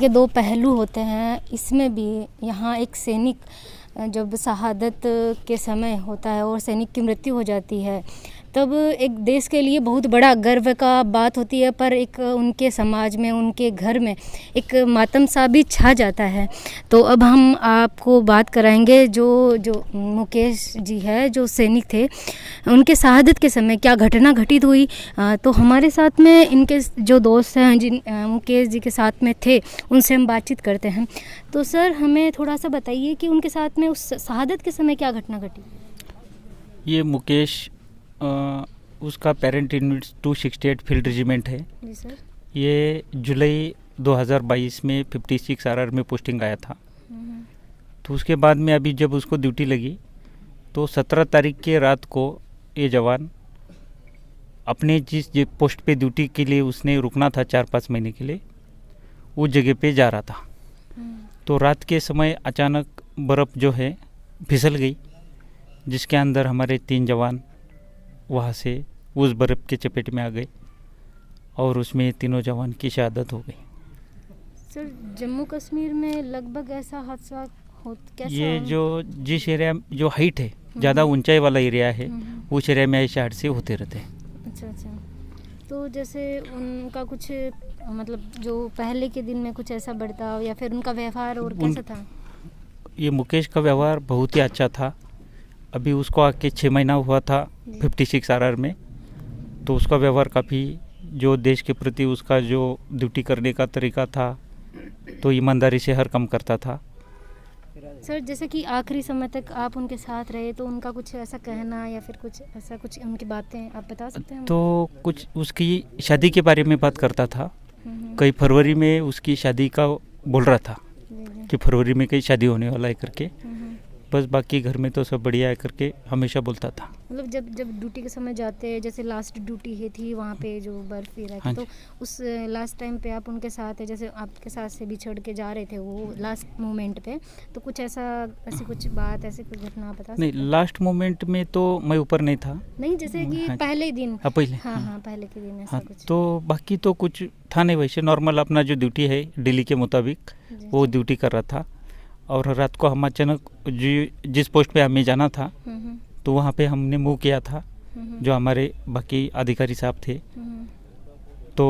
के दो पहलू होते हैं, इसमें भी यहाँ एक सैनिक जब शहादत के समय होता है और सैनिक की मृत्यु हो जाती है, तब एक देश के लिए बहुत बड़ा गर्व का बात होती है, पर एक उनके समाज में, उनके घर में एक मातम सा भी छा जाता है। तो अब हम आपको बात कराएंगे जो मुकेश जी है, जो सैनिक थे, उनके शहादत के समय क्या घटना घटित हुई। तो हमारे साथ में इनके जो दोस्त हैं जिन मुकेश जी के साथ में थे, उनसे हम बातचीत करते हैं। तो सर, हमें थोड़ा सा बताइए कि उनके साथ में उस शहादत के समय क्या घटना घटी। ये मुकेश उसका पेरेंट यूनिट 268 फील्ड रेजिमेंट है जी सर। ये जुलाई 2022 में 56 RR में पोस्टिंग आया था। तो उसके बाद में अभी जब उसको ड्यूटी लगी तो 17 तारीख के रात को ये जवान अपने जिस पोस्ट पे ड्यूटी के लिए उसने रुकना था 4-5 महीने के लिए, उस जगह पे जा रहा था। तो रात के समय अचानक बर्फ़ जो है फिसल गई, जिसके अंदर हमारे 3 जवान वहाँ से उस बर्फ़ के चपेट में आ गए और उसमें तीनों जवान की शहादत हो गई। सर, जम्मू कश्मीर में लगभग ऐसा हादसा कैसा? ये जो जिस एरिया जो हाइट है, ज़्यादा ऊंचाई वाला एरिया है, उस एरिया में ऐसे हादसे होते रहते हैं। अच्छा। तो जैसे उनका कुछ मतलब जो पहले के दिन में कुछ ऐसा बर्ताव या फिर उनका व्यवहार और कैसा था? ये मुकेश का व्यवहार बहुत ही अच्छा था। अभी उसको आके 6 महीना हुआ था 56 RR में। तो उसका व्यवहार काफ़ी, जो देश के प्रति उसका जो ड्यूटी करने का तरीका था, तो ईमानदारी से हर काम करता था। सर, जैसे कि आखिरी समय तक आप उनके साथ रहे, तो उनका कुछ ऐसा कहना या फिर कुछ ऐसा कुछ उनकी बातें आप बता सकते हैं? तो कुछ उसकी शादी के बारे में बात करता था। कई फरवरी में उसकी शादी का बोल रहा था कि फरवरी में कहीं शादी होने वाला है करके। बस बाकी घर में तो सब बढ़िया है करके हमेशा बोलता था। मतलब जब ड्यूटी के समय जाते, जैसे लास्ट ड्यूटी है थी वहाँ पे जो बर्फ गिरा थी, तो उस लास्ट टाइम पे आप उनके साथ है, जैसे आपके साथ से बिछड़ के जा रहे थे वो लास्ट मोमेंट पे, तो कुछ ऐसी कुछ बात, ऐसी कुछ घटना बता सकते? नहीं, लास्ट मोमेंट में तो मैं ऊपर नहीं था। नहीं, जैसे कि पहले दिन। पहले पहले के दिन ऐसा कुछ। तो बाकी तो कुछ था नहीं, वैसे नॉर्मल अपना जो ड्यूटी है दिल्ली के मुताबिक वो ड्यूटी कर रहा था। और रात को हम अचानक जिस पोस्ट पे हमें जाना था, तो वहाँ पे हमने मूव किया था, जो हमारे बाकी अधिकारी साहब थे। तो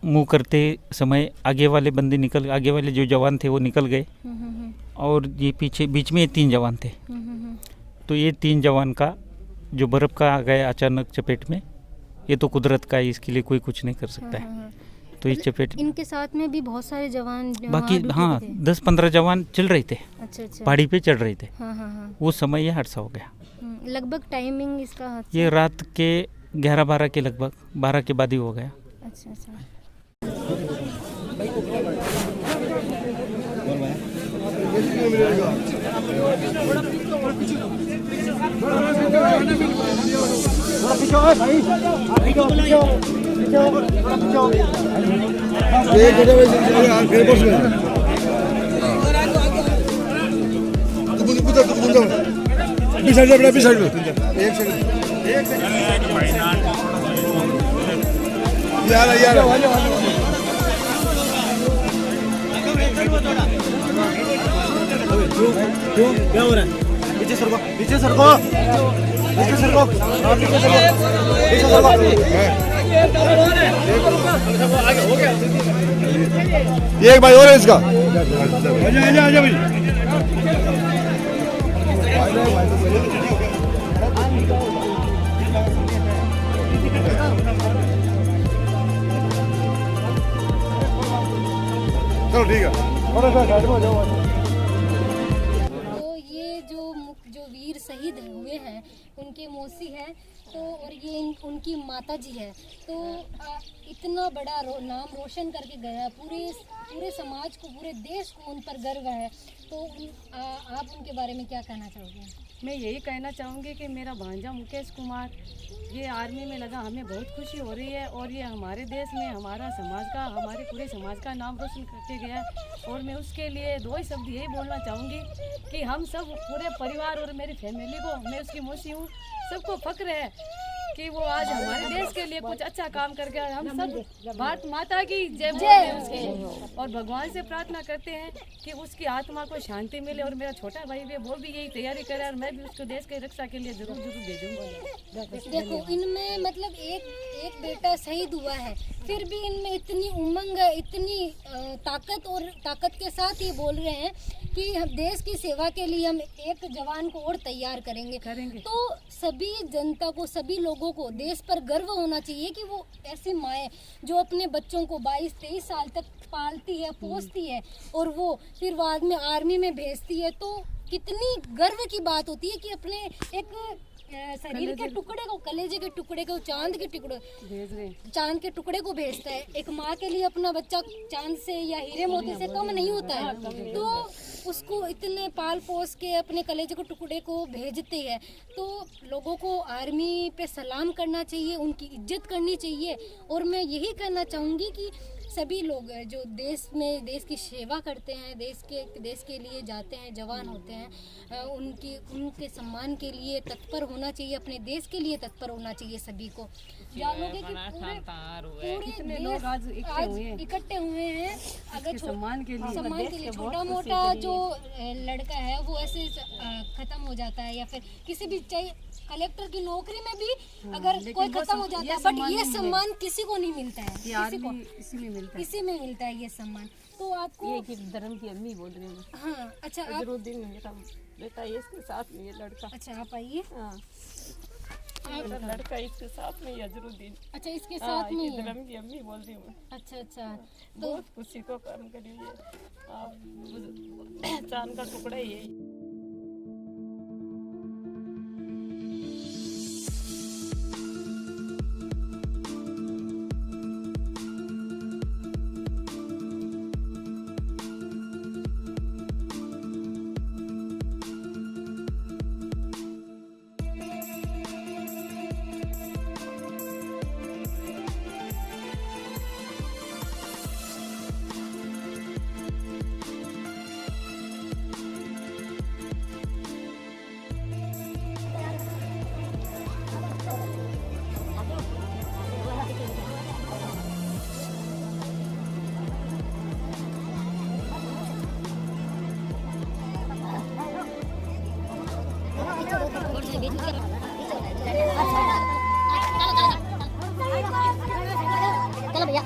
मूव करते समय आगे वाले जो जवान थे वो निकल गए, और ये पीछे बीच में 3 जवान थे। तो ये 3 जवान का जो बर्फ़ का आ गया अचानक चपेट में, ये तो कुदरत का है, इसके लिए कोई कुछ नहीं कर सकता है। तो इस चपेट इनके साथ में भी बहुत सारे जवान बाकी 10-15 जवान चल रहे थे। अच्छा। पहाड़ी पे चढ़ रहे थे। हाँ। उस समय ये हादसा हो गया। लगभग टाइमिंग इसका हादसा? ये रात के 11-12 के लगभग 12 के बाद ही हो गया। अच्छा। क्या हो रहा है? पीछे सरको। ये एक भाई और है इसका। आजा भाई। चलो ठीक है। तो ये जो वीर शहीद हुए हैं, उनके मौसी है, तो और ये उनकी माता जी है, तो इतना बड़ा नाम रोशन करके गया, पूरे समाज को, पूरे देश को उन पर गर्व है। तो आप उनके बारे में क्या कहना चाहोगे? मैं यही कहना चाहूँगी कि मेरा भांजा मुकेश कुमार ये आर्मी में लगा, हमें बहुत खुशी हो रही है, और ये हमारे देश में हमारे पूरे समाज का नाम रोशन करके गया है। और मैं उसके लिए 2 ही शब्द यही बोलना चाहूँगी कि हम सब पूरे परिवार और मेरी फैमिली को, मैं उसकी मौसी हूँ, सबको फक्र है कि वो आज हमारे देश के लिए कुछ अच्छा काम करके हम सब भारत माता की जय बोलते हैं उसके लिए और भगवान से प्रार्थना करते हैं कि उसकी आत्मा को शांति मिले। और मेरा छोटा भाई भी वो भी यही तैयारी करे और मैं भी उसको देश की रक्षा के लिए जरूर भेजूंगा। देखो इनमें मतलब एक बेटा शहीद हुआ है, फिर भी इनमें इतनी उमंग है, इतनी ताकत के साथ ये बोल रहे हैं कि हम देश की सेवा के लिए हम एक जवान को और तैयार करेंगे। तो सभी जनता को, सभी लोगों को देश पर गर्व होना चाहिए कि वो ऐसी माएँ जो अपने बच्चों को 22-23 साल तक पालती है, पोसती है और वो फिर बाद में आर्मी में भेजती है, तो कितनी गर्व की बात होती है कि अपने एक शरीर के टुकड़े को, कलेजे के टुकड़े को, चांद के टुकड़े को भेजता है। एक माँ के लिए अपना बच्चा चांद से या हीरे मोती से कम नहीं होता है, तो उसको इतने पाल पोस के अपने कलेजे के टुकड़े को भेजते हैं। तो लोगों को आर्मी पे सलाम करना चाहिए, उनकी इज्जत करनी चाहिए। और मैं यही कहना चाहूँगी कि सभी लोग जो देश में देश की सेवा करते हैं, देश के लिए जाते हैं, जवान होते हैं, उनके सम्मान के लिए तत्पर होना चाहिए, अपने देश के लिए तत्पर होना चाहिए सभी को। जानोगे कि पूरे लोग आज इकट्ठे हुए हैं अगर सम्मान के लिए छोटा मोटा जो लड़का है वो ऐसे खत्म हो जाता है, या फिर किसी भी कलेक्टर की नौकरी में भी अगर कोई खत्म हो जाता है, बट ये सम्मान किसी को नहीं मिलता है, इसी में मिलता है ये सम्मान। तो आपको ये धर्म की अम्मी बोल रही हूँ। हाँ अच्छा, अजरुद्दीन मेरा बेटा है, इसके साथ में ये लड़का। अच्छा आप आइए। हाँ लड़का इसके साथ में अजरुद्दीन। अच्छा इसके साथ में धर्म की अम्मी बोल रही हूँ। अच्छा तो बहुत खुशी को काम करिए आप, चांद का टुकड़ा ही है। चलो भैया।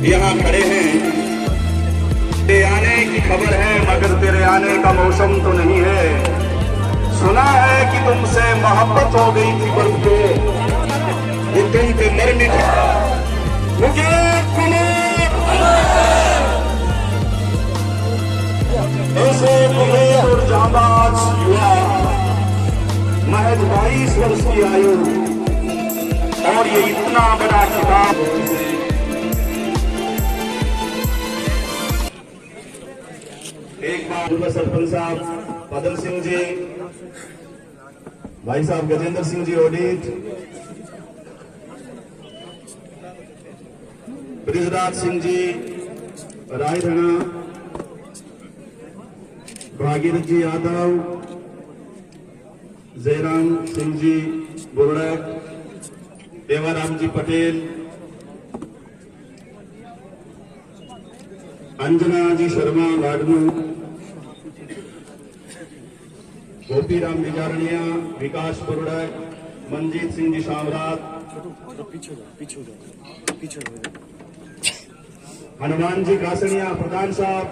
यहाँ खड़े हैं, तेरे आने की खबर है मगर तेरे आने का मौसम तो नहीं है। सुना है कि तुमसे मोहब्बत हो गई थी बन के, ये तुम पे मर मिटे मुझे ऐसे तुम्हें और जांबाज युवा महज 22 वर्ष की आयु और ये इतना बड़ा किताब। एक बार सरपंच साहब पदम सिंह जी, भाई साहब गजेंद्र सिंह जी ओडिट, ब्रिजराज सिंह जी रायधना, भागीरथ जी यादव, जयराम सिंह जी बुर्डक, देवाराम जी पटेल, अंजना जी शर्मा लाडनू, गोपीराम बिजारणिया, विकास बुर्डक, मनजीत सिंह जी शामरात, हनुमान जी कासनिया प्रधान साहब,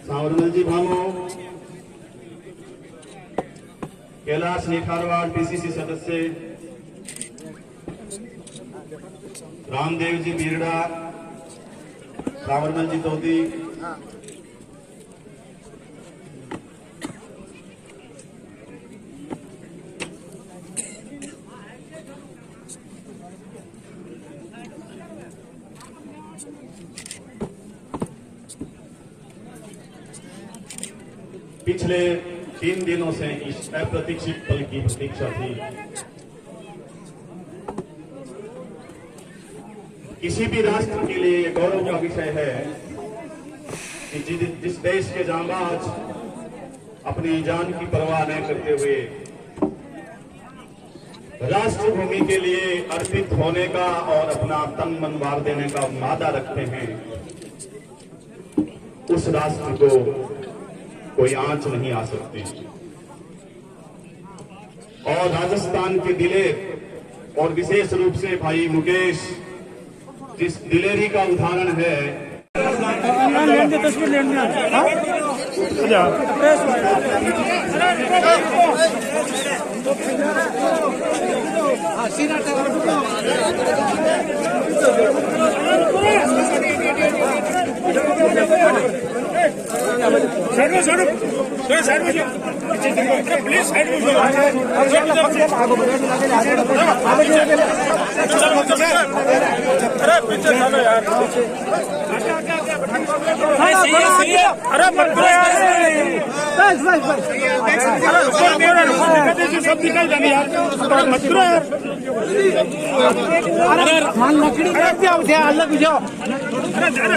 सावरमल जी भामो, कैलाश नेखारवाड़ पीसीसी सदस्य, रामदेव जी बीरड़ा, सावरमल जी तोदी, पिछले 3 दिनों से इस अप्रत्याशित पल की प्रतीक्षा थी। किसी भी राष्ट्र के लिए गौरव का विषय है कि जिस देश के जांबाज अपनी जान की परवाह न करते हुए राष्ट्रभूमि के लिए अर्पित होने का और अपना तन मन वार देने का वादा रखते हैं, उस राष्ट्र को कोई आंच नहीं आ सकती। और राजस्थान के दिलेर और विशेष रूप से भाई मुकेश जिस दिलेरी का उदाहरण है, प्लीज साइड में अरे पीछे चलो यार, अरे मत यार, सब निकल जाने यार, मत यार, लकड़ी अलग बुझाओ, अरे चलो